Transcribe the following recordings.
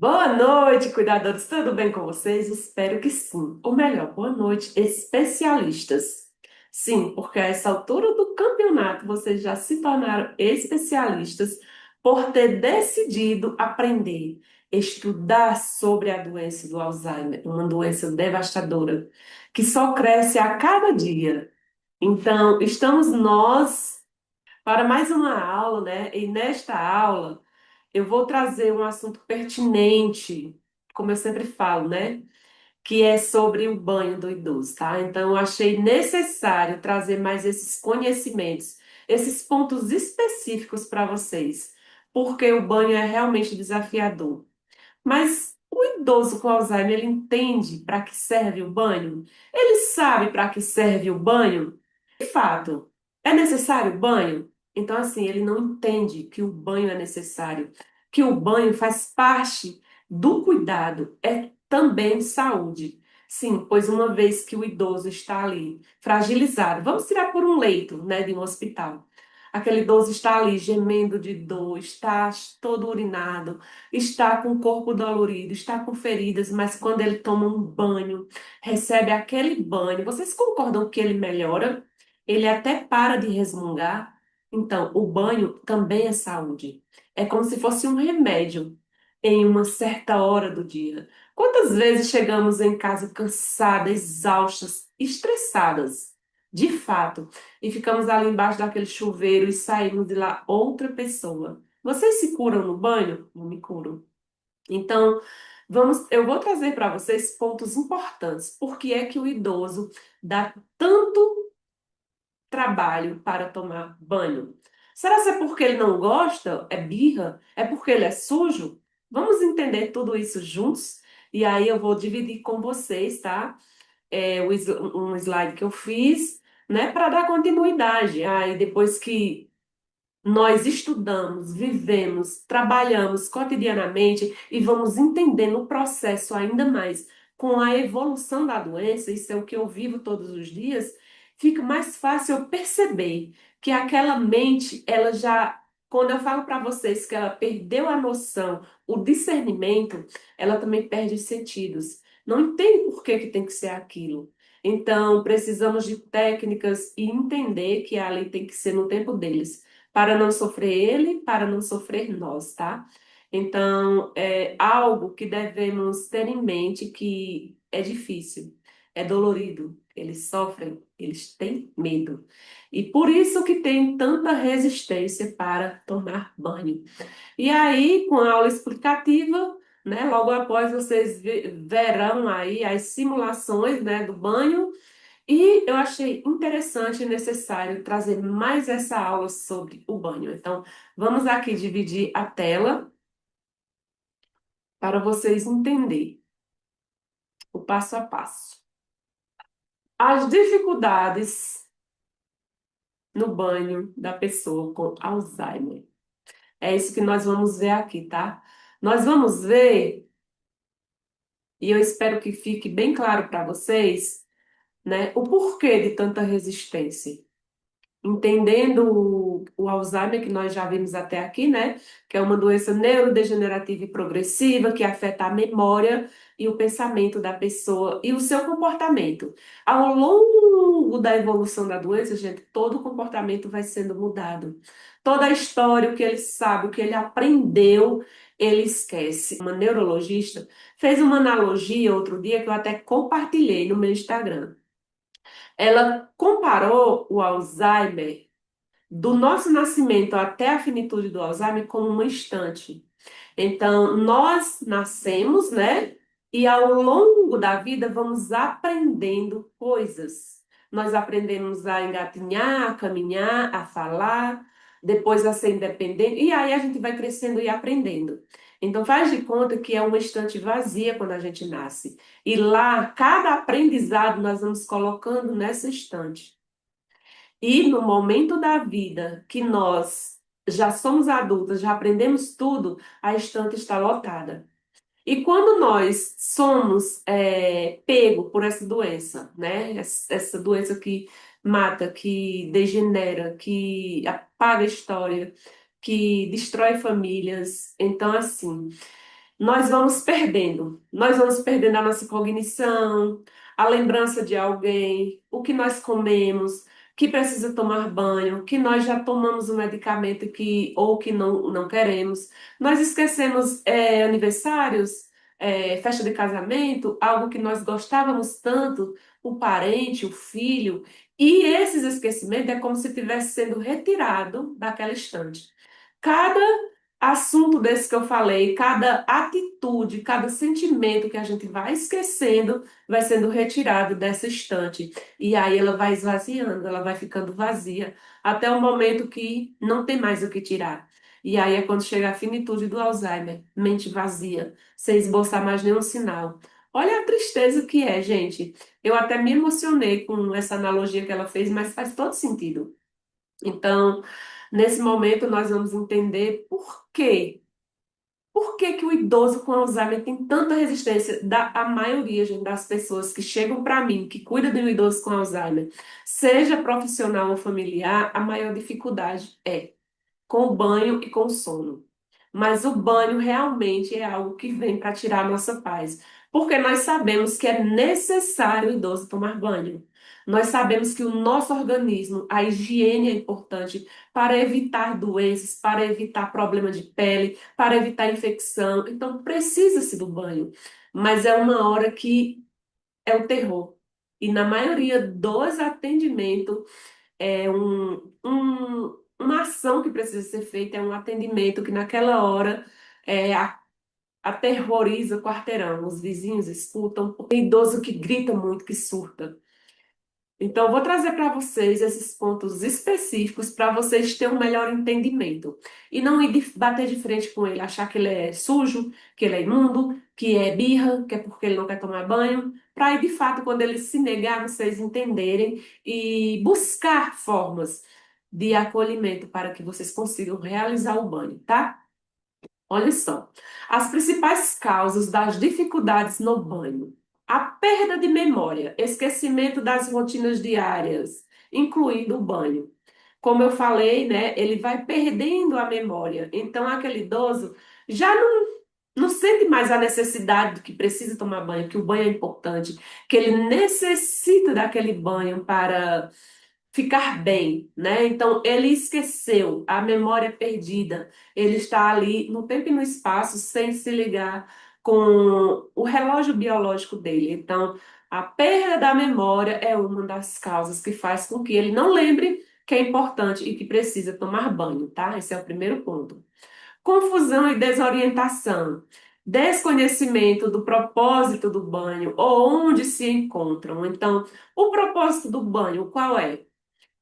Boa noite, cuidadores, tudo bem com vocês? Espero que sim. Ou melhor, boa noite, especialistas. Sim, porque a essa altura do campeonato vocês já se tornaram especialistas por ter decidido aprender, estudar sobre a doença do Alzheimer, uma doença devastadora que só cresce a cada dia. Então, estamos nós para mais uma aula, né? E nesta aula eu vou trazer um assunto pertinente, como eu sempre falo, né? Que é sobre o banho do idoso, tá? Então, eu achei necessário trazer mais esses conhecimentos, esses pontos específicos para vocês, porque o banho é realmente desafiador. Mas o idoso com Alzheimer, ele entende para que serve o banho? Ele sabe para que serve o banho? De fato, é necessário banho? Então, assim, ele não entende que o banho é necessário, que o banho faz parte do cuidado, é também saúde. Sim, pois uma vez que o idoso está ali fragilizado, vamos tirar por um leito, né, de um hospital. Aquele idoso está ali gemendo de dor, está todo urinado, está com o corpo dolorido, está com feridas, mas quando ele toma um banho, recebe aquele banho, vocês concordam que ele melhora? Ele até para de resmungar. Então, o banho também é saúde. É como se fosse um remédio em uma certa hora do dia. Quantas vezes chegamos em casa cansadas, exaustas, estressadas, de fato, e ficamos ali embaixo daquele chuveiro e saímos de lá outra pessoa? Vocês se curam no banho? Não me curam. Então, eu vou trazer para vocês pontos importantes. Por que é que o idoso dá tanto trabalho para tomar banho? Será que é porque ele não gosta? É birra? É porque ele é sujo? Vamos entender tudo isso juntos? E aí eu vou dividir com vocês, tá? Um slide que eu fiz, né, para dar continuidade. Aí depois que nós estudamos, vivemos, trabalhamos cotidianamente e vamos entendendo o processo ainda mais com a evolução da doença, isso é o que eu vivo todos os dias, fica mais fácil eu perceber que aquela mente, ela já, quando eu falo para vocês que ela perdeu a noção, o discernimento, ela também perde os sentidos. Não entende por que que tem que ser aquilo. Então, precisamos de técnicas e entender que a lei tem que ser no tempo deles para não sofrer ele, para não sofrer nós, tá? Então, é algo que devemos ter em mente que é difícil, é dolorido, eles sofrem, eles têm medo. E por isso que tem tanta resistência para tomar banho. E aí, com a aula explicativa, né, logo após vocês verão aí as simulações, né, do banho e eu achei interessante e necessário trazer mais essa aula sobre o banho. Então, vamos aqui dividir a tela para vocês entenderem o passo a passo. As dificuldades no banho da pessoa com Alzheimer. É isso que nós vamos ver aqui, tá? Nós vamos ver, e eu espero que fique bem claro para vocês, né, o porquê de tanta resistência. Entendendo o Alzheimer, que nós já vimos até aqui, né? Que é uma doença neurodegenerativa e progressiva que afeta a memória e o pensamento da pessoa e o seu comportamento. Ao longo da evolução da doença, gente, todo o comportamento vai sendo mudado. Toda a história, o que ele sabe, o que ele aprendeu, ele esquece. Uma neurologista fez uma analogia outro dia que eu até compartilhei no meu Instagram. Ela comparou o Alzheimer do nosso nascimento até a finitude do Alzheimer como uma instante. Então, nós nascemos, né? E ao longo da vida vamos aprendendo coisas. Nós aprendemos a engatinhar, a caminhar, a falar, depois a ser independente, e aí a gente vai crescendo e aprendendo. Então, faz de conta que é uma estante vazia quando a gente nasce. E lá, cada aprendizado nós vamos colocando nessa estante. E no momento da vida que nós já somos adultas, já aprendemos tudo, a estante está lotada. E quando nós somos pego por essa doença, né? Essa doença que mata, que degenera, que apaga a história, que destrói famílias. Então, assim. nós vamos perdendo a nossa cognição, a lembrança de alguém, o que nós comemos, que precisa tomar banho, que nós já tomamos o medicamento que ou que não queremos. Nós esquecemos aniversários, festa de casamento, algo que nós gostávamos tanto, o parente, o filho, e esses esquecimentos é como se estivesse sendo retirado daquela estante. Cada assunto desse que eu falei, cada atitude, cada sentimento que a gente vai esquecendo, vai sendo retirado dessa estante. E aí ela vai esvaziando, ela vai ficando vazia, até o momento que não tem mais o que tirar. E aí é quando chega a finitude do Alzheimer, mente vazia, sem esboçar mais nenhum sinal. Olha a tristeza que é, gente. Eu até me emocionei com essa analogia que ela fez, mas faz todo sentido. Então, nesse momento, nós vamos entender por quê. Por que que o idoso com Alzheimer tem tanta resistência? A maioria, gente, das pessoas que chegam para mim, que cuida de um idoso com Alzheimer, seja profissional ou familiar, a maior dificuldade é com o banho e com o sono. Mas o banho realmente é algo que vem para tirar a nossa paz, porque nós sabemos que é necessário o idoso tomar banho. Nós sabemos que o nosso organismo, a higiene é importante para evitar doenças, para evitar problema de pele, para evitar infecção. Então precisa-se do banho. Mas é uma hora que é o terror. E na maioria dos atendimentos uma ação que precisa ser feita, é um atendimento que naquela hora aterroriza o quarteirão. Os vizinhos escutam, tem idoso que grita muito, que surta. Então, eu vou trazer para vocês esses pontos específicos para vocês terem um melhor entendimento. E não ir bater de frente com ele, achar que ele é sujo, que ele é imundo, que é birra, que é porque ele não quer tomar banho. Para aí, de fato, quando ele se negar, vocês entenderem e buscar formas de acolhimento para que vocês consigam realizar o banho, tá? Olha só, as principais causas das dificuldades no banho. A perda de memória, esquecimento das rotinas diárias, incluindo o banho. Como eu falei, né, ele vai perdendo a memória. Então, aquele idoso já não sente mais a necessidade do que precisa tomar banho, que o banho é importante, que ele necessita daquele banho para ficar bem, né? Então, ele esqueceu, a memória é perdida, ele está ali no tempo e no espaço sem se ligar com o relógio biológico dele. Então, a perda da memória é uma das causas que faz com que ele não lembre que é importante e que precisa tomar banho, tá? Esse é o primeiro ponto. Confusão e desorientação. Desconhecimento do propósito do banho ou onde se encontram. Então, o propósito do banho, qual é?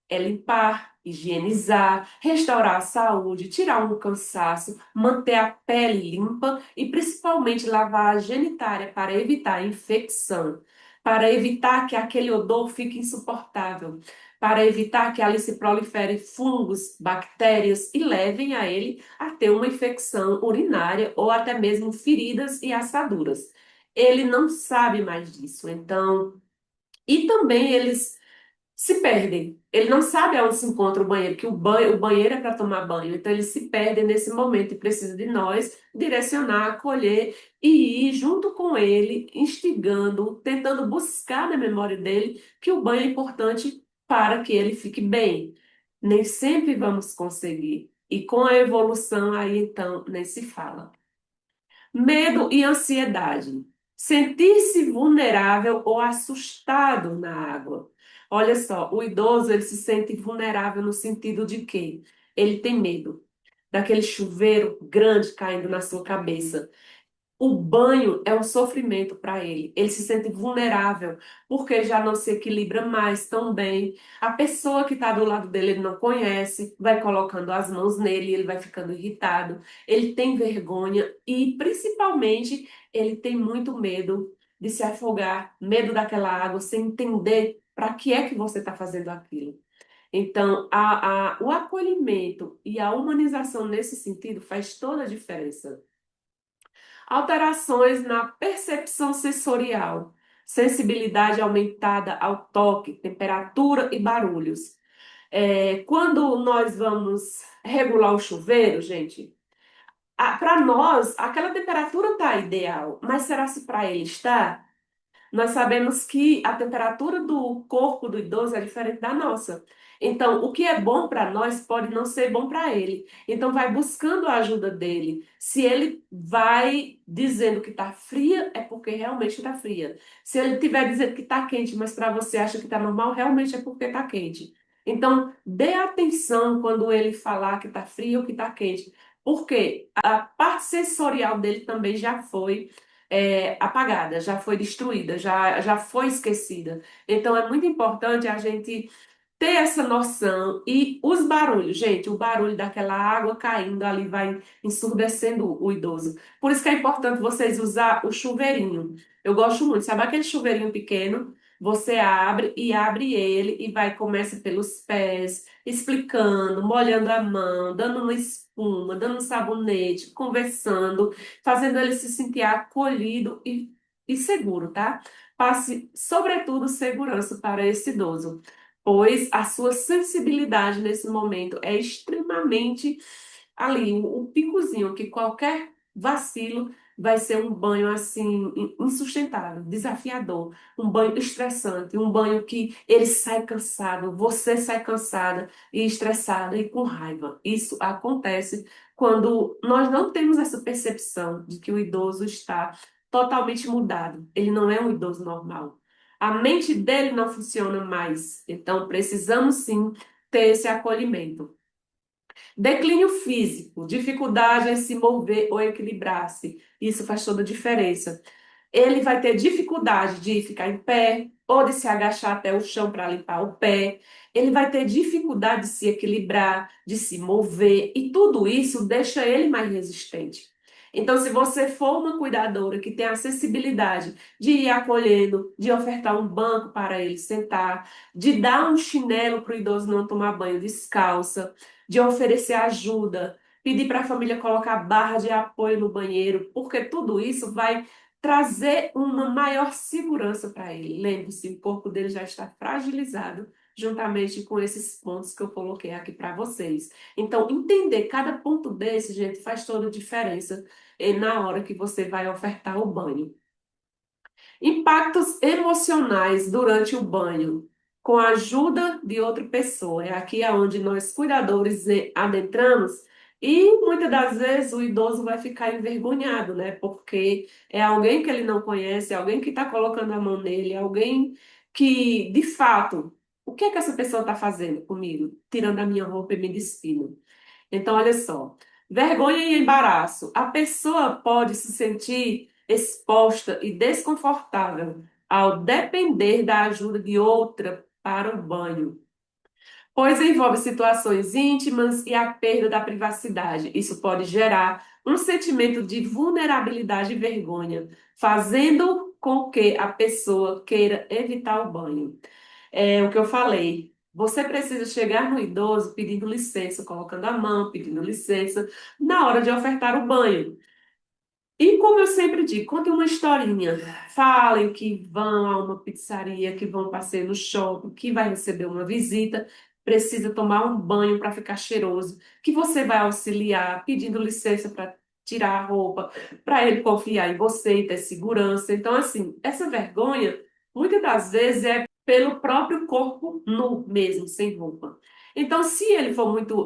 É limpar, higienizar, restaurar a saúde, tirar um cansaço, manter a pele limpa e principalmente lavar a genitália para evitar infecção, para evitar que aquele odor fique insuportável, para evitar que ali se prolifere fungos, bactérias e levem a ele a ter uma infecção urinária ou até mesmo feridas e assaduras. Ele não sabe mais disso, então. E também eles se perdem. Ele não sabe aonde se encontra o banheiro, que o banheiro é para tomar banho. Então, eles se perdem nesse momento e precisa de nós direcionar, acolher e ir junto com ele, instigando, tentando buscar na memória dele que o banho é importante para que ele fique bem. Nem sempre vamos conseguir. E com a evolução, aí então, nem se fala. Medo e ansiedade. Sentir-se vulnerável ou assustado na água. Olha só, o idoso ele se sente vulnerável no sentido de que ele tem medo daquele chuveiro grande caindo na sua cabeça. O banho é um sofrimento para ele. Ele se sente vulnerável porque já não se equilibra mais tão bem. A pessoa que está do lado dele ele não conhece, vai colocando as mãos nele, ele vai ficando irritado. Ele tem vergonha e, principalmente, ele tem muito medo de se afogar, medo daquela água, sem entender para que é que você está fazendo aquilo. Então, o acolhimento e a humanização nesse sentido faz toda a diferença. Alterações na percepção sensorial, sensibilidade aumentada ao toque, temperatura e barulhos. Quando nós vamos regular o chuveiro, gente, Para nós, aquela temperatura está ideal, mas será se para ele está? Nós sabemos que a temperatura do corpo do idoso é diferente da nossa. Então, o que é bom para nós pode não ser bom para ele. Então, vai buscando a ajuda dele. Se ele vai dizendo que está fria, é porque realmente está fria. Se ele estiver dizendo que está quente, mas para você acha que está normal, realmente é porque está quente. Então, dê atenção quando ele falar que está frio ou que está quente. Porque a parte sensorial dele também já foi apagada, já foi destruída, já foi esquecida. Então é muito importante a gente ter essa noção e os barulhos, gente, o barulho daquela água caindo ali vai ensurdecendo o idoso. Por isso que é importante vocês usar o chuveirinho. Eu gosto muito, sabe aquele chuveirinho pequeno? Você abre e abre ele e vai começa pelos pés, explicando, molhando a mão, dando uma espuma, dando um sabonete, conversando, fazendo ele se sentir acolhido e seguro, tá? Passe, sobretudo, segurança para esse idoso, pois a sua sensibilidade nesse momento é extremamente ali, um picozinho, que qualquer vacilo vai ser um banho assim insustentável, desafiador, um banho estressante, um banho que ele sai cansado, você sai cansada e estressada e com raiva. Isso acontece quando nós não temos essa percepção de que o idoso está totalmente mudado. Ele não é um idoso normal. A mente dele não funciona mais. Então, precisamos sim ter esse acolhimento. Declínio físico, dificuldade em se mover ou equilibrar-se. Isso faz toda a diferença. Ele vai ter dificuldade de ficar em pé ou de se agachar até o chão para limpar o pé. Ele vai ter dificuldade de se equilibrar, de se mover, e tudo isso deixa ele mais resistente. Então, se você for uma cuidadora que tem a acessibilidade de ir acolhendo, de ofertar um banco para ele sentar, de dar um chinelo para o idoso não tomar banho descalça, de oferecer ajuda, pedir para a família colocar barra de apoio no banheiro, porque tudo isso vai trazer uma maior segurança para ele. Lembre-se, o corpo dele já está fragilizado, juntamente com esses pontos que eu coloquei aqui para vocês. Então, entender cada ponto desse, gente, faz toda a diferença na hora que você vai ofertar o banho. Impactos emocionais durante o banho, com a ajuda de outra pessoa. É aqui onde nós, cuidadores, adentramos e muitas das vezes o idoso vai ficar envergonhado, né? Porque é alguém que ele não conhece, é alguém que está colocando a mão nele, é alguém que, de fato, o que é que essa pessoa está fazendo comigo? Tirando a minha roupa e me despindo. Então, olha só. Vergonha e embaraço. A pessoa pode se sentir exposta e desconfortável ao depender da ajuda de outra para o banho, pois envolve situações íntimas e a perda da privacidade. Isso pode gerar um sentimento de vulnerabilidade e vergonha, fazendo com que a pessoa queira evitar o banho. É o que eu falei. Você precisa chegar no idoso pedindo licença, colocando a mão, pedindo licença, na hora de ofertar o banho. E como eu sempre digo, conte uma historinha. Falem que vão a uma pizzaria, que vão passeio no shopping, que vai receber uma visita, precisa tomar um banho para ficar cheiroso, que você vai auxiliar, pedindo licença para tirar a roupa, para ele confiar em você e ter segurança. Então, assim, essa vergonha, muitas das vezes, é pelo próprio corpo nu mesmo, sem roupa. Então, se ele for muito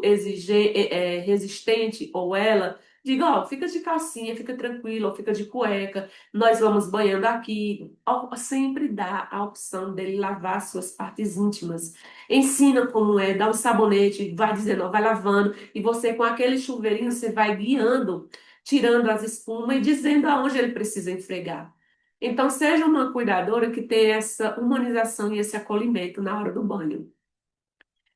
resistente, ou ela, diga, ó, fica de calcinha, fica tranquilo, ou fica de cueca, nós vamos banhando aqui. Ó, sempre dá a opção dele lavar suas partes íntimas. Ensina como é, dá um sabonete, vai dizendo, ó, vai lavando, e você com aquele chuveirinho, você vai guiando, tirando as espumas e dizendo aonde ele precisa esfregar. Então, seja uma cuidadora que tenha essa humanização e esse acolhimento na hora do banho.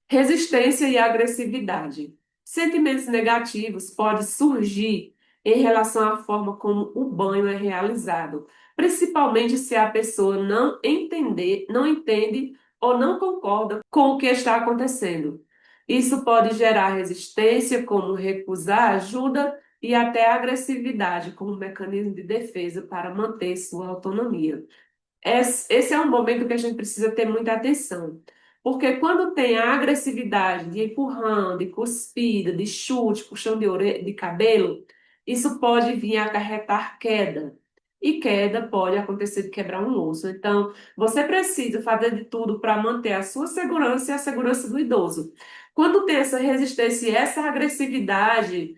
Resistência e agressividade. Sentimentos negativos podem surgir em relação à forma como o banho é realizado, principalmente se a pessoa não entende ou não concorda com o que está acontecendo. Isso pode gerar resistência, como recusar ajuda, e até agressividade, como mecanismo de defesa para manter sua autonomia. Esse é um momento que a gente precisa ter muita atenção. Porque quando tem a agressividade de empurrão, de cuspida, de chute, puxão de orelha, de cabelo, isso pode vir a acarretar queda. E queda pode acontecer de quebrar um osso. Então, você precisa fazer de tudo para manter a sua segurança e a segurança do idoso. Quando tem essa resistência e essa agressividade,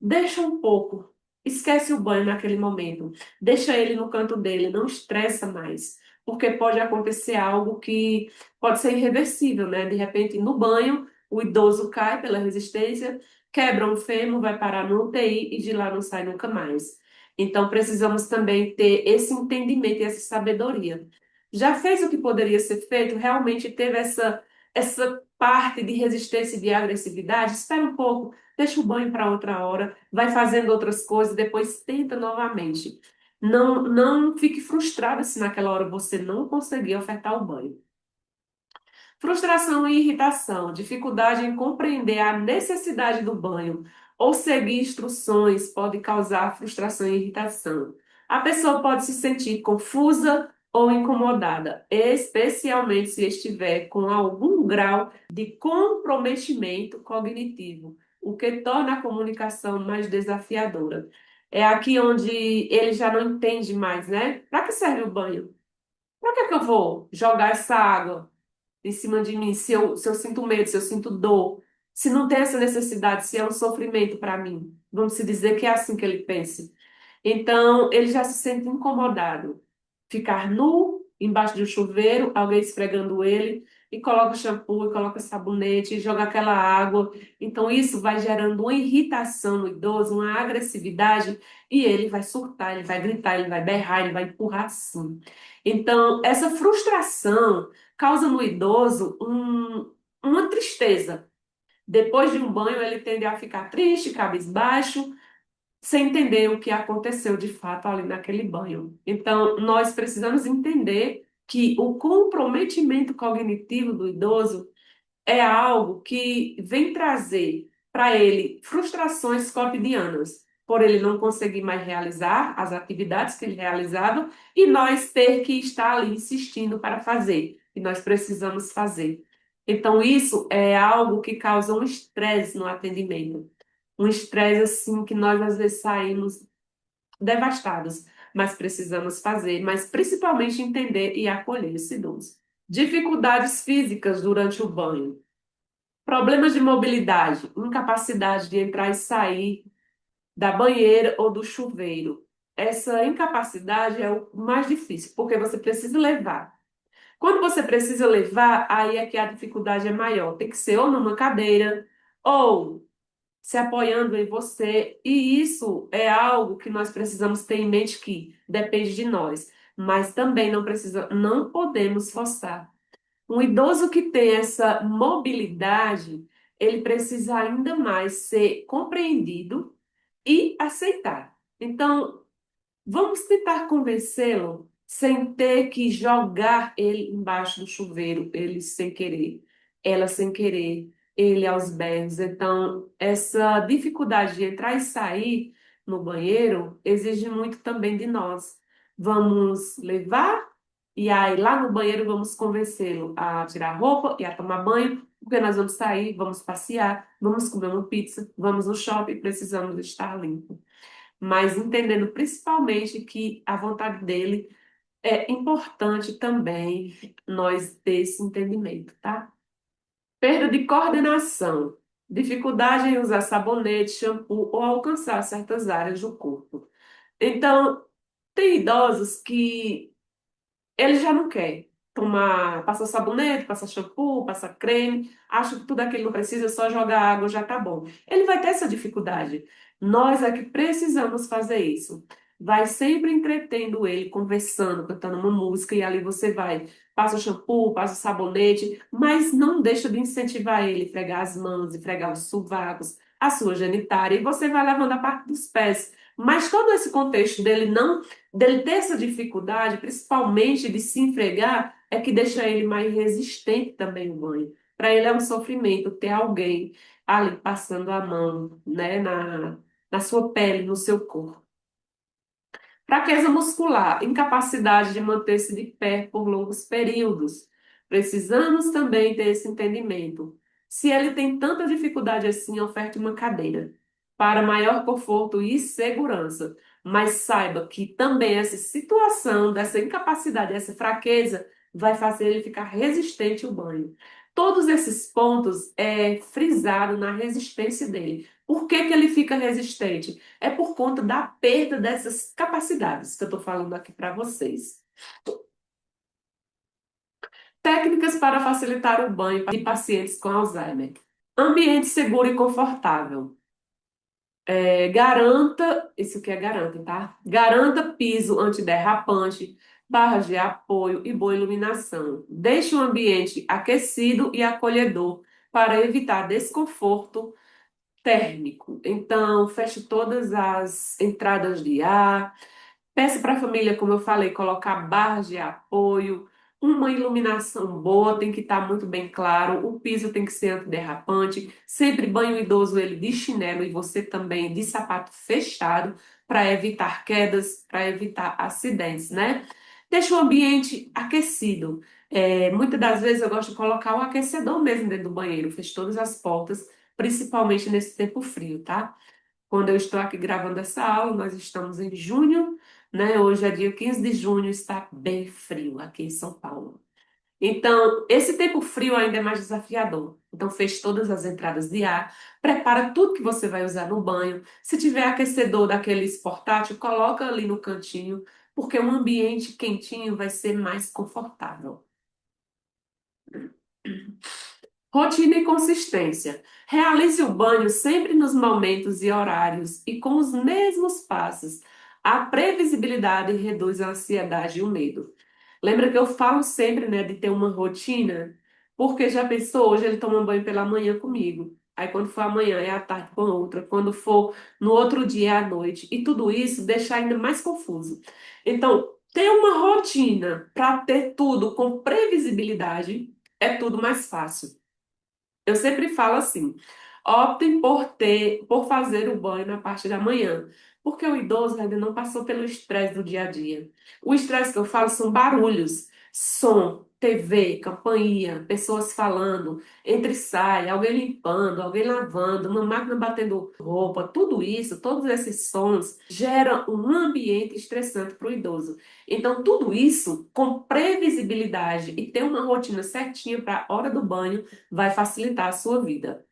deixa um pouco. Esquece o banho naquele momento. Deixa ele no canto dele, não estressa mais. Porque pode acontecer algo que pode ser irreversível, né? De repente, no banho, o idoso cai pela resistência, quebra um fêmur, vai parar no UTI e de lá não sai nunca mais. Então, precisamos também ter esse entendimento e essa sabedoria. Já fez o que poderia ser feito? Realmente teve essa parte de resistência e de agressividade? Espera um pouco. Deixa o banho para outra hora, vai fazendo outras coisas, depois tenta novamente. Não fique frustrada se naquela hora você não conseguir ofertar o banho. Frustração e irritação, dificuldade em compreender a necessidade do banho ou seguir instruções pode causar frustração e irritação. A pessoa pode se sentir confusa ou incomodada, especialmente se estiver com algum grau de comprometimento cognitivo, o que torna a comunicação mais desafiadora. É aqui onde ele já não entende mais, né? Para que serve o banho? Para que eu vou jogar essa água em cima de mim, se eu sinto medo, se eu sinto dor, se não tem essa necessidade, se é um sofrimento para mim. Vamos se dizer que é assim que ele pensa. Então, ele já se sente incomodado. Ficar nu, embaixo de um chuveiro, alguém esfregando ele, e coloca shampoo, e coloca sabonete, e joga aquela água. Então, isso vai gerando uma irritação no idoso, uma agressividade, e ele vai surtar, ele vai gritar, ele vai berrar, ele vai empurrar assim. Então, essa frustração causa no idoso uma tristeza. Depois de um banho, ele tende a ficar triste, cabisbaixo, sem entender o que aconteceu de fato ali naquele banho. Então, nós precisamos entender que o comprometimento cognitivo do idoso é algo que vem trazer para ele frustrações cotidianas, por ele não conseguir mais realizar as atividades que ele realizava e nós ter que estar ali insistindo para fazer, e nós precisamos fazer. Então, isso é algo que causa um estresse no atendimento. Um estresse assim que nós às vezes saímos devastados, mas precisamos fazer, mas principalmente entender e acolher esse idoso. Dificuldades físicas durante o banho. Problemas de mobilidade, incapacidade de entrar e sair da banheira ou do chuveiro. Essa incapacidade é o mais difícil, porque você precisa levar. Quando você precisa levar, aí é que a dificuldade é maior. Tem que ser ou numa cadeira, ou se apoiando em você. E isso é algo que nós precisamos ter em mente que depende de nós. Mas também não podemos forçar. Um idoso que tem essa mobilidade, ele precisa ainda mais ser compreendido e aceitar. Então, vamos tentar convencê-lo sem ter que jogar ele embaixo do chuveiro, ele sem querer, ela sem querer, ele aos berros. Então, essa dificuldade de entrar e sair no banheiro exige muito também de nós. Vamos levar e aí lá no banheiro vamos convencê-lo a tirar a roupa e a tomar banho, porque nós vamos sair, vamos passear, vamos comer uma pizza, vamos no shopping, precisamos estar limpo, mas entendendo principalmente que a vontade dele é importante também nós ter esse entendimento, tá? Perda de coordenação, dificuldade em usar sabonete, shampoo ou alcançar certas áreas do corpo. Então, tem idosos que ele já não quer tomar, passar sabonete, passar shampoo, passar creme, acha que tudo aquilo não precisa, só jogar água já tá bom. Ele vai ter essa dificuldade. Nós é que precisamos fazer isso. Vai sempre entretendo ele, conversando, cantando uma música, e ali você vai, passa o shampoo, passa o sabonete, mas não deixa de incentivar ele, fregar as mãos, e fregar os sovacos, a sua genitália, e você vai levando a parte dos pés. Mas todo esse contexto dele ter essa dificuldade, principalmente de se enfregar, é que deixa ele mais resistente também ao banho. Para ele é um sofrimento ter alguém ali passando a mão, né, na sua pele, no seu corpo. Fraqueza muscular, incapacidade de manter-se de pé por longos períodos. Precisamos também ter esse entendimento. Se ele tem tanta dificuldade assim, oferte uma cadeira. para maior conforto e segurança. Mas saiba que também essa situação, dessa incapacidade, essa fraqueza, vai fazer ele ficar resistente ao banho. Todos esses pontos é frisado na resistência dele. Por que que ele fica resistente? É por conta da perda dessas capacidades que eu estou falando aqui para vocês. Técnicas para facilitar o banho de pacientes com Alzheimer. Ambiente seguro e confortável. Garanta, isso aqui é garanta, tá? Garanta piso antiderrapante, barras de apoio e boa iluminação. Deixe o ambiente aquecido e acolhedor para evitar desconforto térmico. Então, feche todas as entradas de ar. Peça para a família, como eu falei, colocar barras de apoio, uma iluminação boa, tem que estar muito bem claro, o piso tem que ser antiderrapante, sempre banho idoso ele de chinelo e você também de sapato fechado para evitar quedas, para evitar acidentes, né? Deixa o ambiente aquecido. Muitas das vezes eu gosto de colocar o aquecedor mesmo dentro do banheiro, fecho todas as portas, principalmente nesse tempo frio, tá? Quando eu estou aqui gravando essa aula, nós estamos em junho, né? Hoje é dia 15 de junho, está bem frio aqui em São Paulo. Então, esse tempo frio ainda é mais desafiador. Então, feche todas as entradas de ar, prepara tudo que você vai usar no banho. Se tiver aquecedor daqueles portátil, coloca ali no cantinho, porque um ambiente quentinho vai ser mais confortável. Rotina e consistência. Realize o banho sempre nos momentos e horários e com os mesmos passos. A previsibilidade reduz a ansiedade e o medo. Lembra que eu falo sempre, né, de ter uma rotina? Porque já pensou, hoje ele toma um banho pela manhã comigo. Aí quando for amanhã é à tarde com outra, quando for no outro dia é à noite. E tudo isso deixa ainda mais confuso. Então, ter uma rotina para ter tudo com previsibilidade é tudo mais fácil. Eu sempre falo assim: optem por fazer o banho na parte da manhã, porque o idoso ainda não passou pelo estresse do dia a dia. O estresse que eu falo são barulhos, som, TV, campainha, pessoas falando, entra e sai, alguém limpando, alguém lavando, uma máquina batendo roupa, tudo isso, todos esses sons geram um ambiente estressante para o idoso. Então, tudo isso com previsibilidade e ter uma rotina certinha para a hora do banho vai facilitar a sua vida.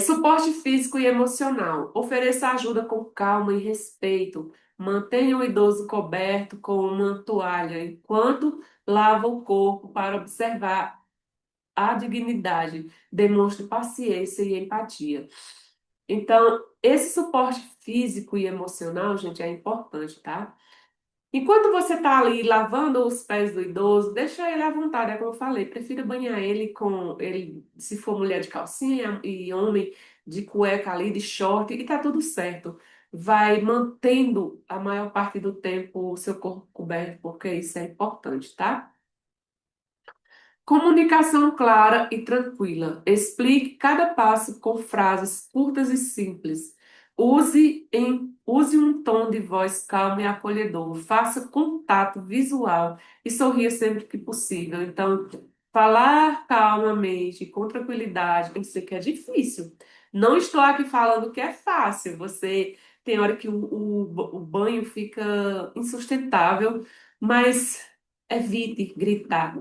Suporte físico e emocional. Ofereça ajuda com calma e respeito. Mantenha o idoso coberto com uma toalha enquanto lava o corpo para observar a dignidade. Demonstre paciência e empatia. Então, esse suporte físico e emocional, gente, é importante, tá? Enquanto você está ali lavando os pés do idoso, deixa ele à vontade, é como eu falei, prefira banhar ele com ele, se for mulher de calcinha e homem de cueca ali, de short, e tá tudo certo. Vai mantendo a maior parte do tempo o seu corpo coberto, porque isso é importante, tá? Comunicação clara e tranquila. Explique cada passo com frases curtas e simples. Use um tom de voz calmo e acolhedor. Faça contato visual e sorria sempre que possível. Então, falar calmamente, com tranquilidade, eu sei que é difícil. Não estou aqui falando que é fácil. Você tem hora que o banho fica insustentável, mas evite gritar.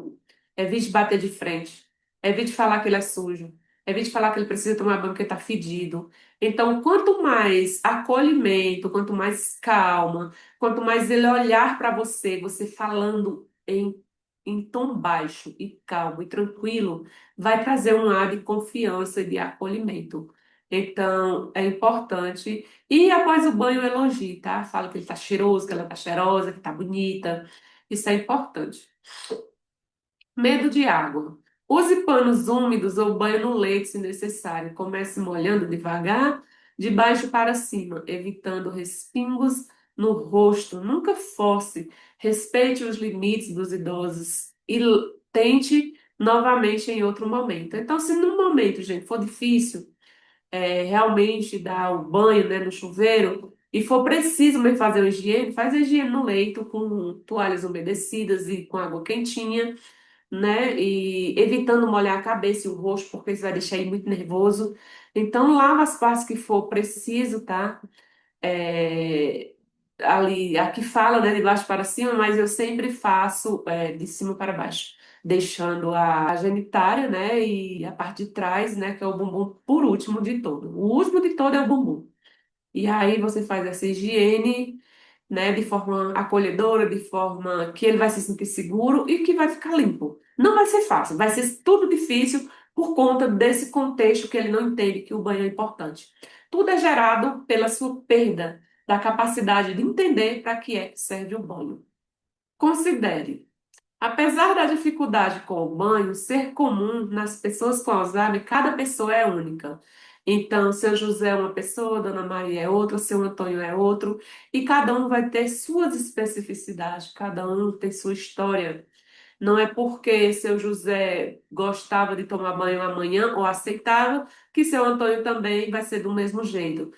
Evite bater de frente. Evite falar que ele é sujo. Evite falar que ele precisa tomar banho porque está fedido. Então, quanto mais acolhimento, quanto mais calma, quanto mais ele olhar para você, você falando em tom baixo e calmo e tranquilo, vai trazer um ar de confiança e de acolhimento. Então, é importante. E após o banho, elogie, tá? Fala que ele tá cheiroso, que ela tá cheirosa, que tá bonita. Isso é importante. Medo de água. Use panos úmidos ou banho no leite se necessário. Comece molhando devagar, de baixo para cima, evitando respingos no rosto. Nunca force. Respeite os limites dos idosos e tente novamente em outro momento. Então, se no momento, gente, for difícil, realmente dar o banho, né, no chuveiro, e for preciso mesmo fazer a higiene no leito com toalhas umedecidas e com água quentinha. né? E evitando molhar a cabeça e o rosto, porque isso vai deixar ele muito nervoso. Então, lava as partes que for preciso, tá? É, ali, aqui fala, né, de baixo para cima, mas eu sempre faço de cima para baixo, deixando a genitália, né, e a parte de trás, né, que é o bumbum, por último de todo. O último de todo é o bumbum. E aí você faz essa higiene, né, de forma acolhedora, de forma que ele vai se sentir seguro e que vai ficar limpo. Não vai ser fácil, vai ser tudo difícil por conta desse contexto que ele não entende que o banho é importante. Tudo é gerado pela sua perda da capacidade de entender para que é que serve o banho. Considere. Apesar da dificuldade com o banho ser comum nas pessoas com Alzheimer, cada pessoa é única. Então, seu José é uma pessoa, Dona Maria é outra, seu Antônio é outro, e cada um vai ter suas especificidades, cada um tem sua história. Não é porque seu José gostava de tomar banho amanhã ou aceitava que seu Antônio também vai ser do mesmo jeito.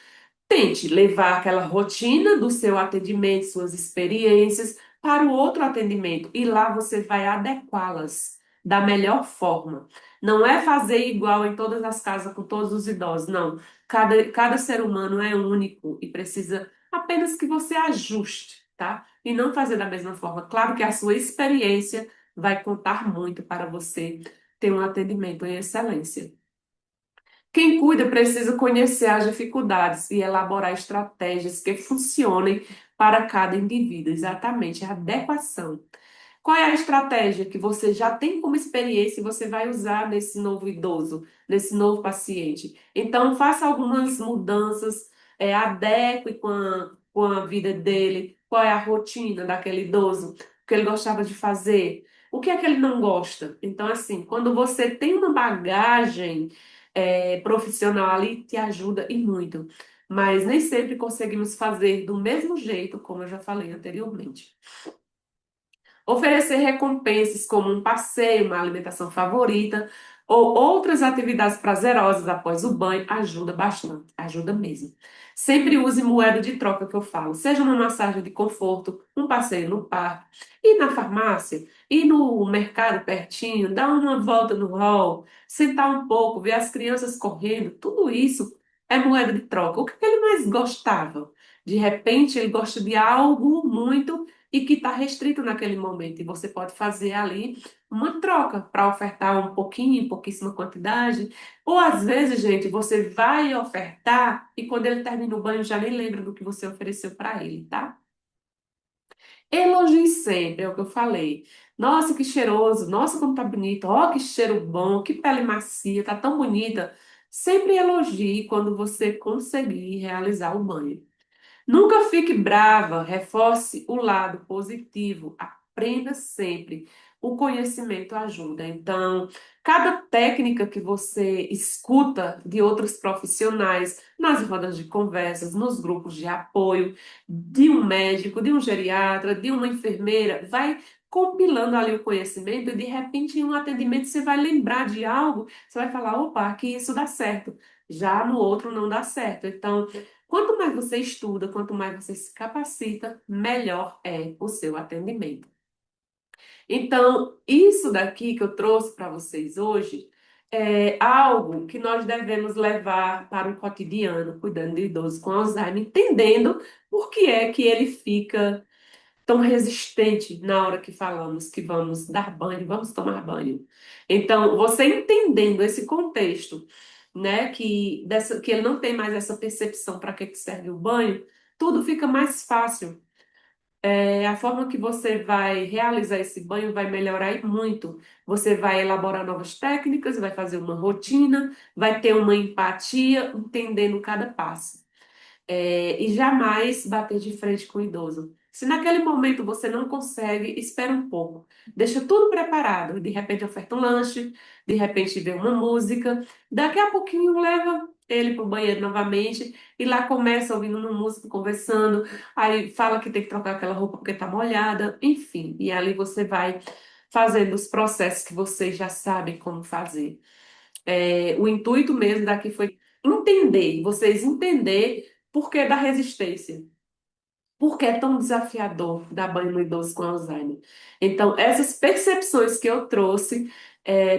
Tente levar aquela rotina do seu atendimento, suas experiências, para o outro atendimento e lá você vai adequá-las da melhor forma. Não é fazer igual em todas as casas com todos os idosos, não. Cada ser humano é único e precisa apenas que você ajuste, tá? E não fazer da mesma forma. Claro que a sua experiência vai contar muito para você ter um atendimento em excelência. Quem cuida precisa conhecer as dificuldades e elaborar estratégias que funcionem para cada indivíduo, exatamente, a adequação. Qual é a estratégia que você já tem como experiência e você vai usar nesse novo idoso, nesse novo paciente? Então, faça algumas mudanças, adeque com a vida dele, qual é a rotina daquele idoso, o que ele gostava de fazer, o que é que ele não gosta. Então, assim, quando você tem uma bagagem, profissional ali, te ajuda e muito. Mas nem sempre conseguimos fazer do mesmo jeito, como eu já falei anteriormente. Oferecer recompensas como um passeio, uma alimentação favorita ou outras atividades prazerosas após o banho ajuda bastante, ajuda mesmo. Sempre use moeda de troca que eu falo, seja uma massagem de conforto, um passeio no parque, ir na farmácia, ir no mercado pertinho, dar uma volta no hall, sentar um pouco, ver as crianças correndo, tudo isso é moeda de troca. O que ele mais gostava? De repente, ele gosta de algo muito e que está restrito naquele momento. E você pode fazer ali uma troca para ofertar um pouquinho, em pouquíssima quantidade. Ou às vezes, gente, você vai ofertar e quando ele termina o banho já nem lembra do que você ofereceu para ele, tá? Elogie sempre, é o que eu falei. Nossa, que cheiroso, nossa, como tá bonito, ó, que cheiro bom, que pele macia, tá tão bonita. Sempre elogie quando você conseguir realizar o banho. Nunca fique brava, reforce o lado positivo, aprenda sempre. O conhecimento ajuda. Então, cada técnica que você escuta de outros profissionais, nas rodas de conversas, nos grupos de apoio, de um médico, de um geriatra, de uma enfermeira, vai compilando ali o conhecimento e de repente em um atendimento você vai lembrar de algo, você vai falar, opa, aqui isso dá certo. Já no outro não dá certo. Então, quanto mais você estuda, quanto mais você se capacita, melhor é o seu atendimento. Então, isso daqui que eu trouxe para vocês hoje é algo que nós devemos levar para o cotidiano, cuidando de idosos com Alzheimer, entendendo por que é que ele fica tão resistente na hora que falamos que vamos dar banho, vamos tomar banho. Então, você entendendo esse contexto, né, que ele não tem mais essa percepção para que serve o banho, tudo fica mais fácil. A forma que você vai realizar esse banho vai melhorar e muito. Você vai elaborar novas técnicas, vai fazer uma rotina, vai ter uma empatia, entendendo cada passo e jamais bater de frente com o idoso. Se naquele momento você não consegue, espera um pouco. Deixa tudo preparado. De repente oferta um lanche, de repente vê uma música. Daqui a pouquinho leva ele para o banheiro novamente e lá começa ouvindo uma música, conversando. Aí fala que tem que trocar aquela roupa porque está molhada. Enfim, e ali você vai fazendo os processos que vocês já sabem como fazer. O intuito mesmo daqui foi entender, vocês entender por que da resistência. Por que é tão desafiador dar banho no idoso com Alzheimer? Então, essas percepções que eu trouxe,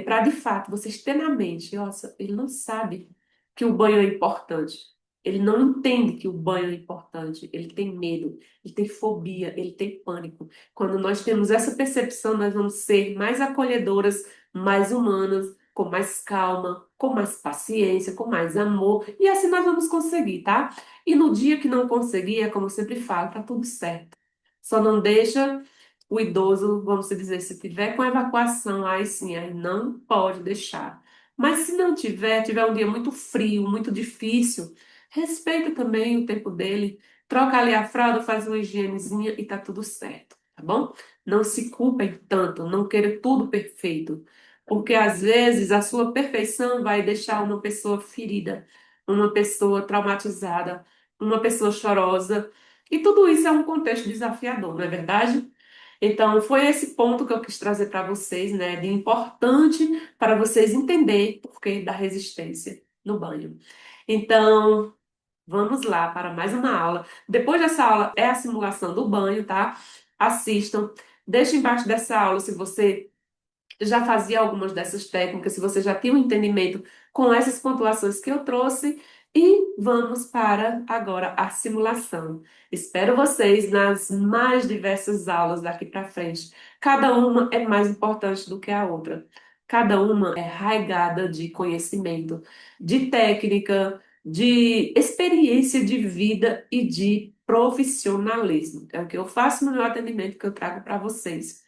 para de fato vocês terem na mente, nossa, ele não sabe que o banho é importante. Ele não entende que o banho é importante. Ele tem medo, ele tem fobia, ele tem pânico. Quando nós temos essa percepção, nós vamos ser mais acolhedoras, mais humanas, com mais calma, com mais paciência, com mais amor. E assim nós vamos conseguir, tá? E no dia que não conseguir, é como eu sempre falo, tá tudo certo. Só não deixa o idoso, vamos dizer, se tiver com evacuação, aí sim, aí não pode deixar. Mas se não tiver, tiver um dia muito frio, muito difícil, respeita também o tempo dele, troca ali a fralda, faz uma higienezinha e tá tudo certo, tá bom? Não se culpem tanto, não queira tudo perfeito, porque às vezes a sua perfeição vai deixar uma pessoa ferida, uma pessoa traumatizada, uma pessoa chorosa. E tudo isso é um contexto desafiador, não é verdade? Então, foi esse ponto que eu quis trazer para vocês, né, de importante para vocês entenderem por que da resistência no banho. Então, vamos lá para mais uma aula. Depois dessa aula é a simulação do banho, tá? Assistam. Deixe embaixo dessa aula se você já fazia algumas dessas técnicas, se você já tinha um entendimento com essas pontuações que eu trouxe. E vamos para agora a simulação. Espero vocês nas mais diversas aulas daqui para frente. Cada uma é mais importante do que a outra. Cada uma é raigada de conhecimento, de técnica, de experiência de vida e de profissionalismo. É o que eu faço no meu atendimento que eu trago para vocês.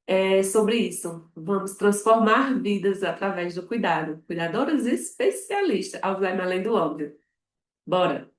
É sobre isso. Vamos transformar vidas através do cuidado. Cuidadoras especialistas, Alzheimer além do óbvio. Bora!